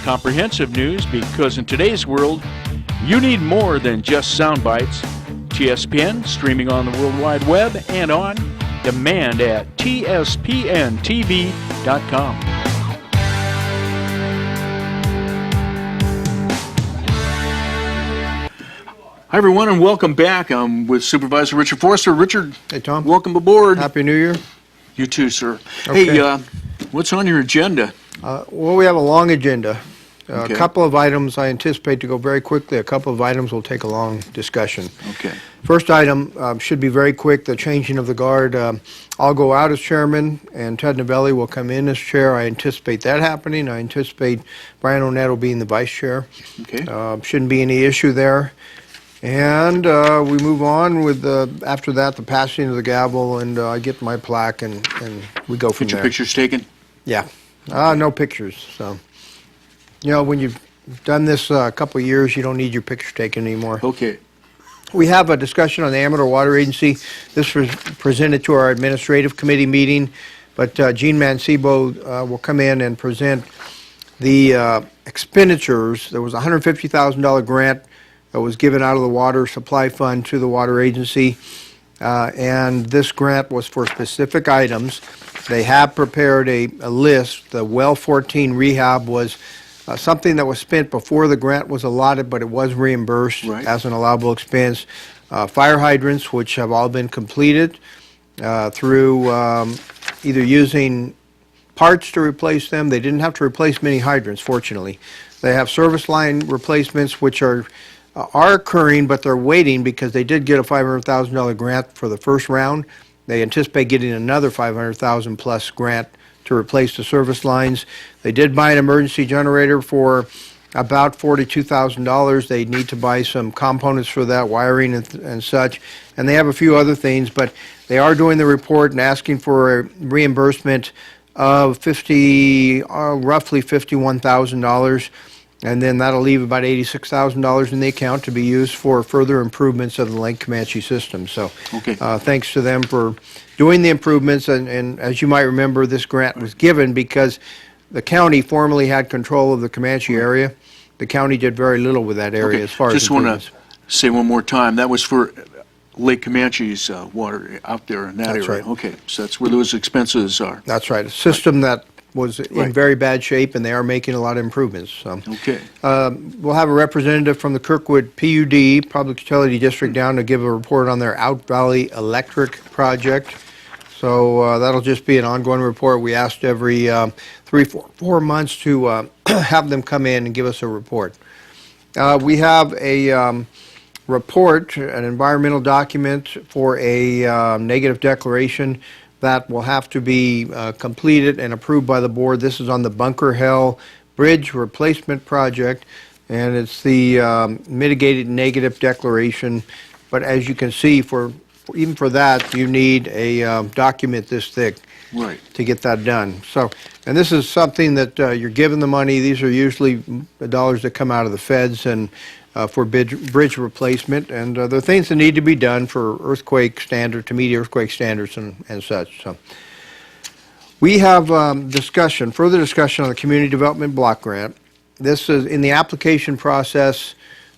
comprehensive news, because in today's world, you need more than just sound bites. TSPN, streaming on the World Wide Web and on demand at tspntv.com. Hi, everyone, and welcome back. I'm with Supervisor Richard Forster. Richard, hey, Tom. Welcome aboard. Happy New Year. You too, sir. Okay. Hey, what's on your agenda? Well, we have a long agenda. Okay. A couple of items I anticipate to go very quickly. A couple of items will take a long discussion. Okay. First item should be very quick, the changing of the guard. I'll go out as chairman, and Ted Novelli will come in as chair. I anticipate that happening. I anticipate Brian Onetto being the vice chair. Okay. Shouldn't be any issue there. And we move on with, after that, the passing of the gavel, and I get my plaque, and we go from Get your there. pictures taken? Yeah. No pictures. So, you know, when you've done this a couple of years, you don't need your picture taken anymore. Okay. We have a discussion on the Amador Water Agency. This was presented to our administrative committee meeting, but Gene Mancebo will come in and present the expenditures. There was a $150,000 grant that was given out of the water supply fund to the water agency, and this grant was for specific items. They have prepared a list. The well 14 rehab was something that was spent before the grant was allotted, but it was reimbursed as an allowable expense. Fire hydrants, which have all been completed through either using parts to replace them. They didn't have to replace many hydrants, fortunately. They have service line replacements, which are occurring, but they're waiting because they did get a $500,000 grant for the first round. They anticipate getting another $500,000 plus grant to replace the service lines. They did buy an emergency generator for about $42,000. They need to buy some components for that, wiring and such. And they have a few other things, but they are doing the report and asking for a reimbursement of roughly $51,000. And then that'll leave about $86,000 in the account to be used for further improvements of the Lake Comanche system. So thanks to them for doing the improvements. And as you might remember, this grant was given because the county formerly had control of the Comanche area. The county did very little with that area as far as just want to say one more time, that was for Lake Comanche's water out there in that area. Right. Okay, so that's where those expenses are. That's right. A system that was in very bad shape, and they are making a lot of improvements. So. Okay. We'll have a representative from the Kirkwood PUD, Public Utility District, down to give a report on their Out Valley Electric project. So that'll just be an ongoing report. We asked every 4 months to have them come in and give us a report. We have a report, an environmental document for a negative declaration that will have to be completed and approved by the board. This is on the Bunker Hill Bridge Replacement Project, and it's the mitigated negative declaration. But as you can see, even for that, you need a document this thick to get that done. So, and this is something that you're given the money. These are usually the dollars that come out of the feds and for bridge replacement, and there are things that need to be done for earthquake standard, to meet earthquake standards and such. So we have further discussion on the Community Development Block Grant. This is in the application process.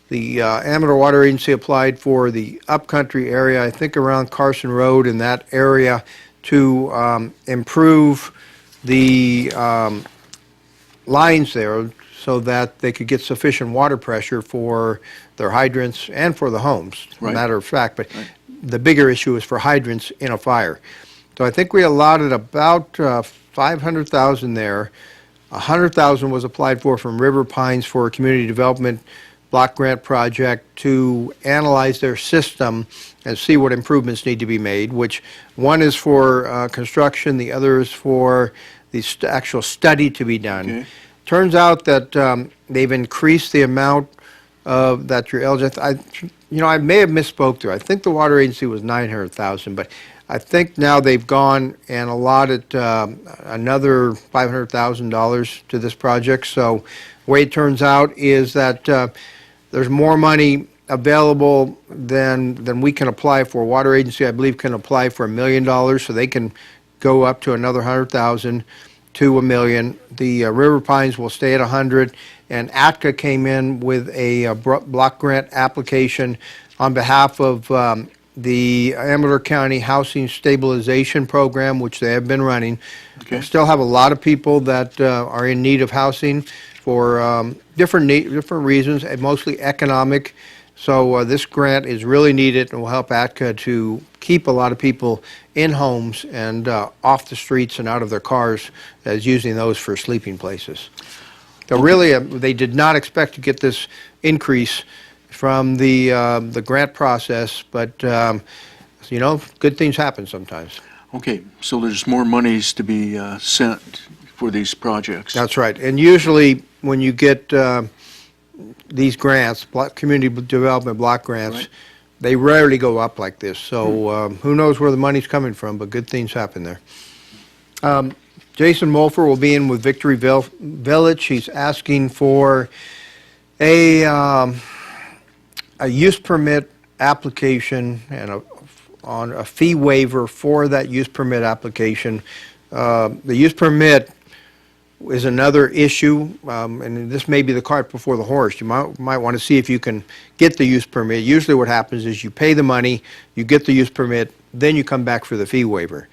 The Amador Water Agency applied for the upcountry area, I think around Carson Road in that area, to improve the lines there, so that they could get sufficient water pressure for their hydrants and for the homes, matter of fact. But the bigger issue is for hydrants in a fire. So I think we allotted about $500,000 there. $100,000 was applied for from River Pines for a community development block grant project to analyze their system and see what improvements need to be made, which one is for construction, the other is for the actual study to be done. Okay. Turns out that they've increased the amount that you're eligible. I may have misspoke there. I think the water agency was $900,000, but I think now they've gone and allotted another $500,000 to this project. So the way it turns out is that there's more money available than we can apply for. Water agency, I believe, can apply for $1 million, so they can go up to another $100,000. to $1 million. The River Pines will stay at 100, and ATCA came in with a block grant application on behalf of the Amador County Housing Stabilization Program, which they have been running. Okay. Still have a lot of people that are in need of housing for different reasons, and mostly economic. So this grant is really needed and will help ATCA to keep a lot of people in homes and off the streets and out of their cars, as using those for sleeping places. So really, they did not expect to get this increase from the grant process, but you know, good things happen sometimes. Okay, so there's more monies to be sent for these projects. That's right. And usually when you get these grants, community development block grants, Right. they rarely go up like this. So who knows where the money's coming from, but good things happen there. Jason Molfer will be in with Victory Village. He's asking for a use permit application and on a fee waiver for that use permit application. The use permit is another issue, and this may be the cart before the horse. You might want to see if you can get the use permit. Usually what happens is you pay the money, you get the use permit, then you come back for the fee waiver.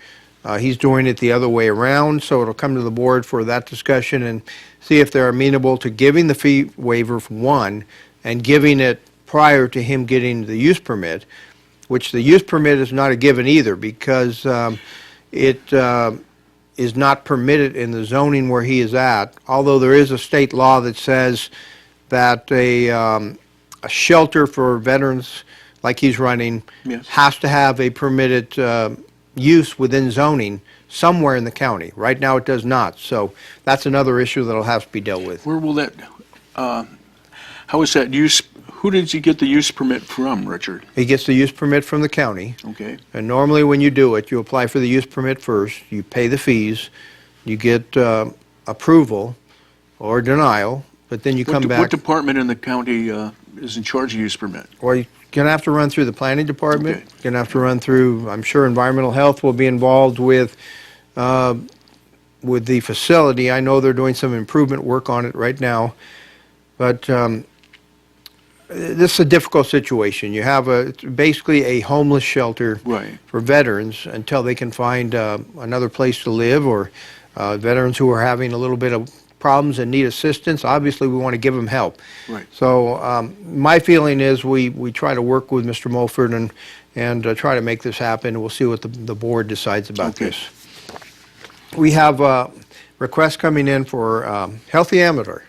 He's doing it the other way around, so it'll come to the board for that discussion and see if they're amenable to giving the fee waiver for one and giving it prior to him getting the use permit, which the use permit is not a given either, because it is not permitted in the zoning where he is at, although there is a state law that says that a shelter for veterans like he's running Yes. has to have a permitted use within zoning somewhere in the county. Right now it does not, so that's another issue that'll have to be dealt with. Where will that, how is that use, who did you get the use permit from, Richard? He gets the use permit from the county, Okay, and normally when you do it, you apply for the use permit first, you pay the fees, you get approval or denial, but then you come what back. department in the county is in charge of use permit? Well, you're going to have to run through the planning department. Okay. You're going to have to run through, I'm sure environmental health will be involved with the facility. I know they're doing some improvement work on it right now. But this is a difficult situation. You have it's basically a homeless shelter Right. for veterans until they can find another place to live, or veterans who are having a little bit of problems and need assistance. Obviously, we want to give them help. Right. So my feeling is we try to work with Mr. Mulford and try to make this happen, and we'll see what the board decides about Okay. this. We have requests coming in for Healthy Amador.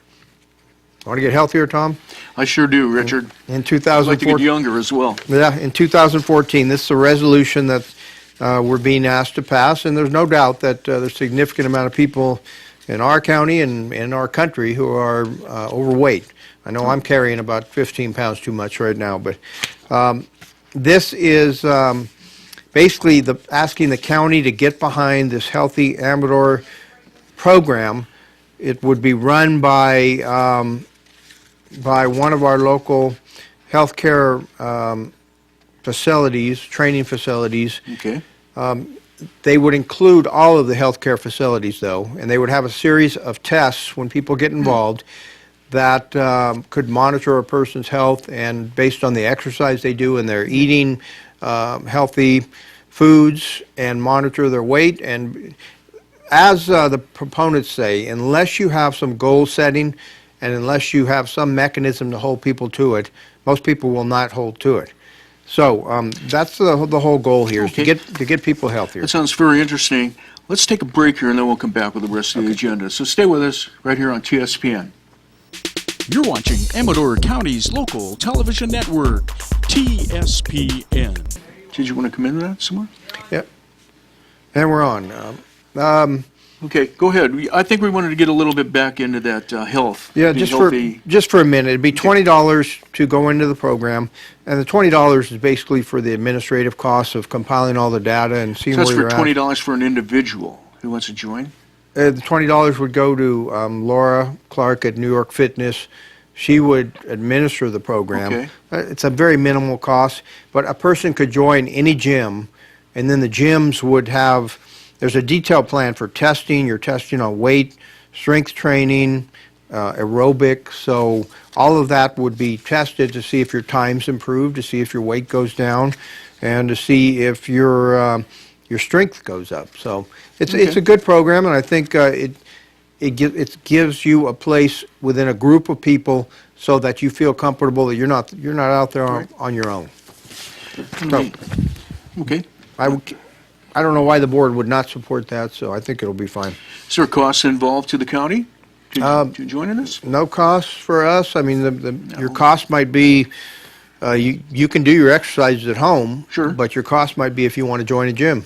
Want to get healthier, Tom? I sure do, Richard. In I'd like to get 2014, younger as well. yeah, in 2014, this is a resolution that we're being asked to pass, and there's no doubt that there's a significant amount of people in our county and in our country who are overweight. I know I'm carrying about 15 pounds too much right now, but this is basically asking the county to get behind this Healthy Amador program. It would be run by one of our local healthcare facilities, training facilities. Okay. They would include all of the healthcare facilities, though, and they would have a series of tests when people get involved that could monitor a person's health, and based on the exercise they do and their eating healthy foods, and monitor their weight. And as the proponents say, unless you have some goal setting and unless you have some mechanism to hold people to it, most people will not hold to it. So that's the whole goal here, is Okay. to get people healthier. That sounds very interesting. Let's take a break here, and then we'll come back with the rest of the agenda. So stay with us right here on TSPN. You're watching Amador County's local television network, TSPN. Did you want to come into that somewhere? Yep. And we're on. Okay, go ahead. I think we wanted to get a little bit back into that health. Yeah, being just healthy. for a minute. It'd be $20 to go into the program, and the $20 is basically for the administrative costs of compiling all the data and seeing So that's where for you're at. $20 for an individual who wants to join? The $20 would go to Laura Clark at New York Fitness. She would administer the program. Okay. It's a very minimal cost, but a person could join any gym, and then the gyms would have there's a detailed plan for testing. You're testing on weight, strength training, aerobic. So all of that would be tested to see if your time's improved, to see if your weight goes down, and to see if your strength goes up. So it's a good program, and I think it gives you a place within a group of people so that you feel comfortable that you're not out there on your own. So, Okay. I don't know why the board would not support that, so I think it'll be fine. Is there costs involved to the county to joining us? No costs for us. I mean, your cost might be, you can do your exercises at home, Sure. but your cost might be if you want to join a gym.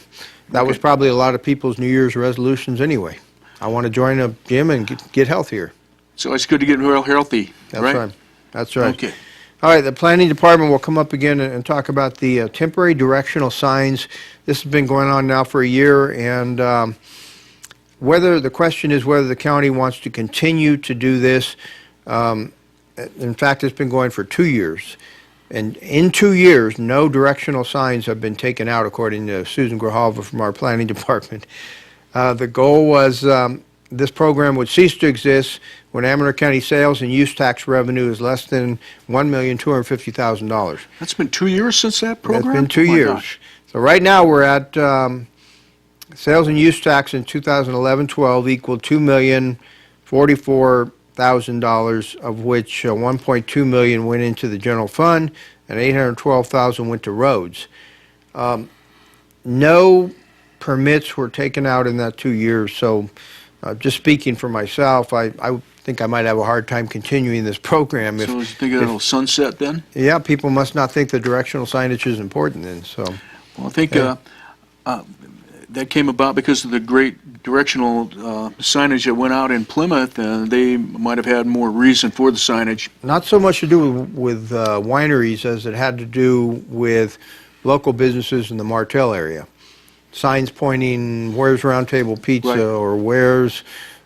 That was probably a lot of people's New Year's resolutions anyway. I want to join a gym and get healthier. So it's good to get real healthy, That's right? right. That's right. Okay. All right, the planning department will come up again and talk about the temporary directional signs. This has been going on now for a year, and the question is whether the county wants to continue to do this. In fact, it's been going for 2 years. And in 2 years, no directional signs have been taken out, according to Susan Grijalva from our planning department. The goal was this program would cease to exist when Amador County sales and use tax revenue is less than $1,250,000. That's been 2 years since that program? It's been 2 Oh my years. gosh. So right now we're at sales and use tax in 2011-12 equaled $2,044,000, of which $1.2 million went into the general fund and $812,000 went to roads. No permits were taken out in that 2 years, so just speaking for myself, I think I might have a hard time continuing this program. So you think it'll sunset then? Yeah, people must not think the directional signage is important then, so. Well, I think that came about because of the great directional signage that went out in Plymouth, and they might have had more reason for the signage. Not so much to do with wineries as it had to do with local businesses in the Martell area. Signs pointing, where's Round Table Pizza, Right. or where's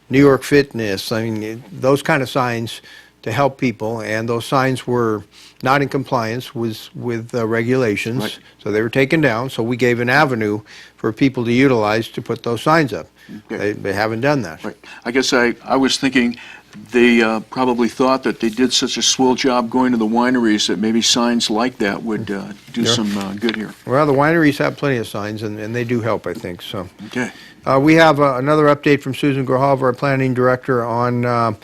New York Fitness. I mean, those kind of signs to help people, and those signs were not in compliance with regulations, Right. so they were taken down. So we gave an avenue for people to utilize to put those signs up. Okay. They haven't done that. Right. I guess I was thinking they probably thought that they did such a swell job going to the wineries that maybe signs like that would do some good here. Well, the wineries have plenty of signs, and they do help, I think. So Okay. we have another update from Susan Grijalva, our planning director, on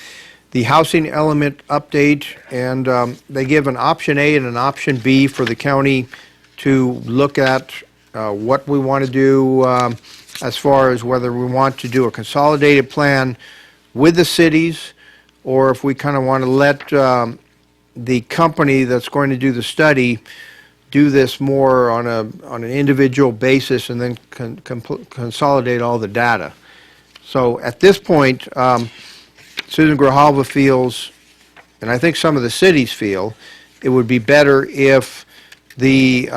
the housing element update, and they give an option A and an option B for the county to look at what we want to do as far as whether we want to do a consolidated plan with the cities, or if we kind of want to let the company that's going to do the study do this more on an individual basis and then consolidate all the data. So at this point, Susan Grijalva feels, and I think some of the cities feel, it would be better if the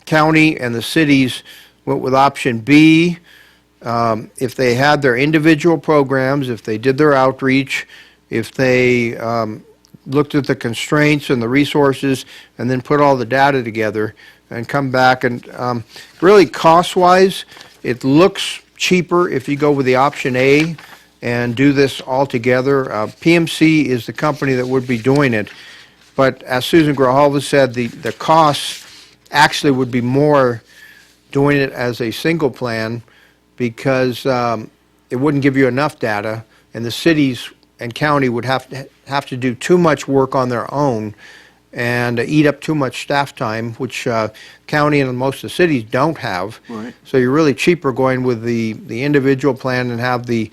county and the cities went with option B, if they had their individual programs, if they did their outreach, if they looked at the constraints and the resources, and then put all the data together and come back. And really, cost-wise, it looks cheaper if you go with the option A and do this all together. PMC is the company that would be doing it. But as Susan Grijalva said, the costs actually would be more doing it as a single plan, because it wouldn't give you enough data, and the cities and county would have to do too much work on their own and eat up too much staff time, which county and most of the cities don't have. Right. So you're really cheaper going with the individual plan and have the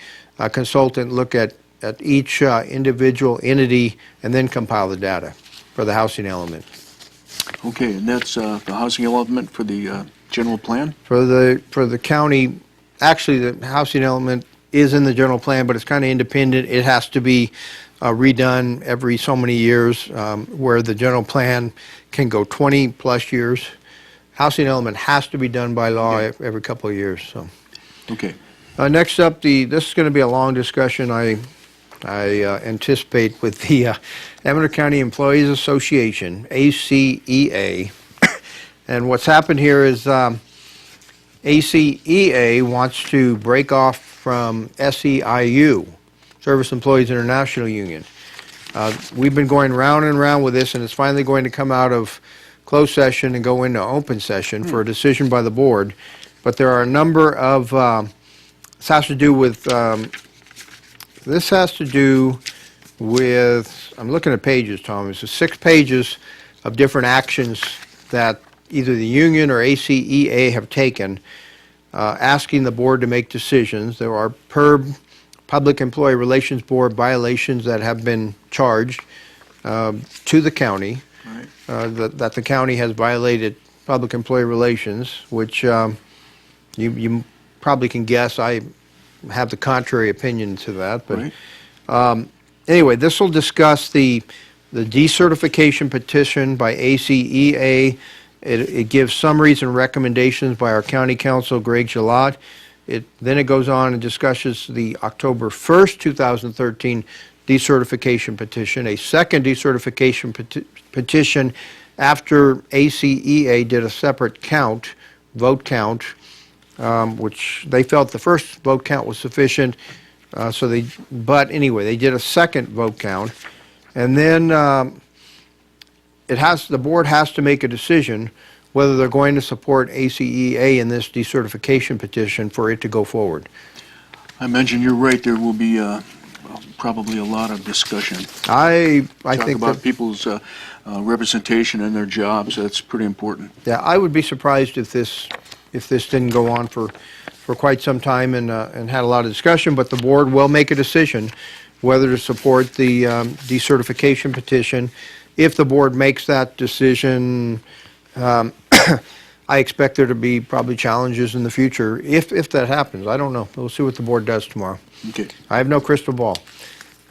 consultant look at each individual entity and then compile the data for the housing element. Okay, and that's the housing element for the general plan? For the county, actually the housing element is in the general plan, but it's kind of independent. It has to be redone every so many years, where the general plan can go 20 plus years. Housing element has to be done by law every couple of years. So, Okay. next up, this is going to be a long discussion. I anticipate with the Amador County Employees Association, ACEA, and what's happened here is ACEA wants to break off from SEIU, Service Employees International Union. We've been going round and round with this, and it's finally going to come out of closed session and go into open session for a decision by the board. But there are a number of, this has to do with, I'm looking at pages, Tom. It's 6 pages of different actions that either the union or ACEA have taken, asking the board to make decisions. There are PERB, Public Employee Relations Board violations that have been charged to the county, Right. that the county has violated public employee relations, which you probably can guess I have the contrary opinion to that. But Right. anyway, this will discuss the decertification petition by ACEA. It gives summaries and recommendations by our county counsel, Greg Gillot. Then it goes on and discusses the October 1st, 2013 decertification petition, a second decertification petition after ACEA did a separate vote count, which they felt the first vote count was sufficient. But anyway, they did a second vote count, and then the board has to make a decision whether they're going to support ACEA in this decertification petition for it to go forward. I imagine you're right. There will be probably a lot of discussion. I Talk think about that, people's representation in their jobs. That's pretty important. yeah, I would be surprised if this didn't go on for quite some time and had a lot of discussion. But the board will make a decision whether to support the decertification petition. If the board makes that decision, I expect there to be probably challenges in the future if that happens. I don't know. We'll see what the board does tomorrow. Okay. I have no crystal ball.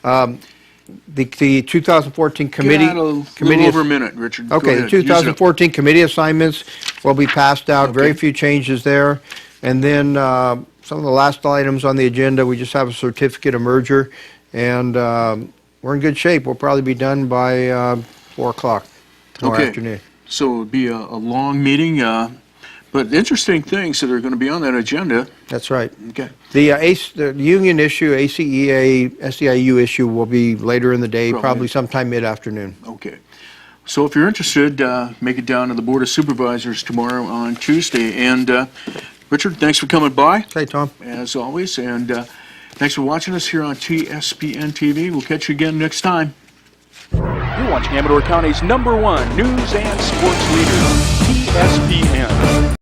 The 2014 committee... Get out a little over a minute, Richard. Go Okay, the ahead. Use it up. 2014 committee assignments will be passed out. Very Okay. few changes there. And then some of the last items on the agenda, we just have a certificate of merger, and we're in good shape. We'll probably be done by 4 o'clock tomorrow Okay. afternoon. So it'll be a long meeting, but interesting things that are going to be on that agenda. That's right. Okay. The union issue, ACEA, SEIU issue will be later in the day, probably sometime mid-afternoon. Okay. So if you're interested, make it down to the Board of Supervisors tomorrow on Tuesday. And Richard, thanks for coming by, Okay, Tom. as always. And thanks for watching us here on TSPN TV. We'll catch you again next time. You're watching Amador County's #1 news and sports leader, TSPN.